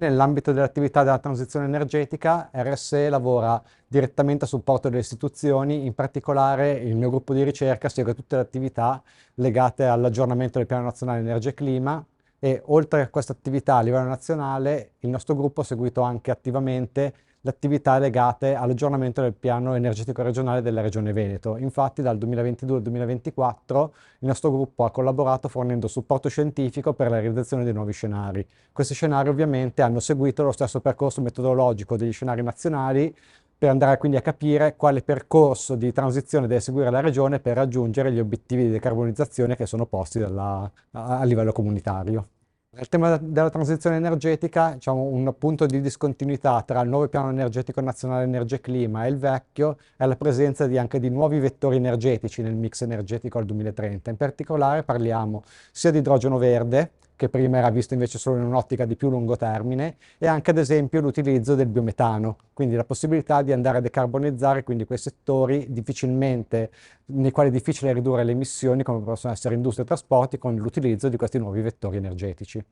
Nell'ambito dell'attività della transizione energetica, RSE lavora direttamente a supporto delle istituzioni, in particolare il mio gruppo di ricerca segue tutte le attività legate all'aggiornamento del Piano Nazionale Energia e Clima e oltre a questa attività a livello nazionale, il nostro gruppo ha seguito anche attivamente le attività legate all'aggiornamento del piano energetico regionale della Regione Veneto. Infatti dal 2022 al 2024 il nostro gruppo ha collaborato fornendo supporto scientifico per la realizzazione dei nuovi scenari. Questi scenari ovviamente hanno seguito lo stesso percorso metodologico degli scenari nazionali per andare quindi a capire quale percorso di transizione deve seguire la regione per raggiungere gli obiettivi di decarbonizzazione che sono posti a livello comunitario. Nel tema della transizione energetica, diciamo, un punto di discontinuità tra il nuovo piano energetico nazionale energia e clima e il vecchio è la presenza anche di nuovi vettori energetici nel mix energetico al 2030. In particolare parliamo sia di idrogeno verde, che prima era visto invece solo in un'ottica di più lungo termine, e anche ad esempio l'utilizzo del biometano, quindi la possibilità di andare a decarbonizzare quindi quei settori nei quali è difficile ridurre le emissioni, come possono essere industria e trasporti, con l'utilizzo di questi nuovi vettori energetici.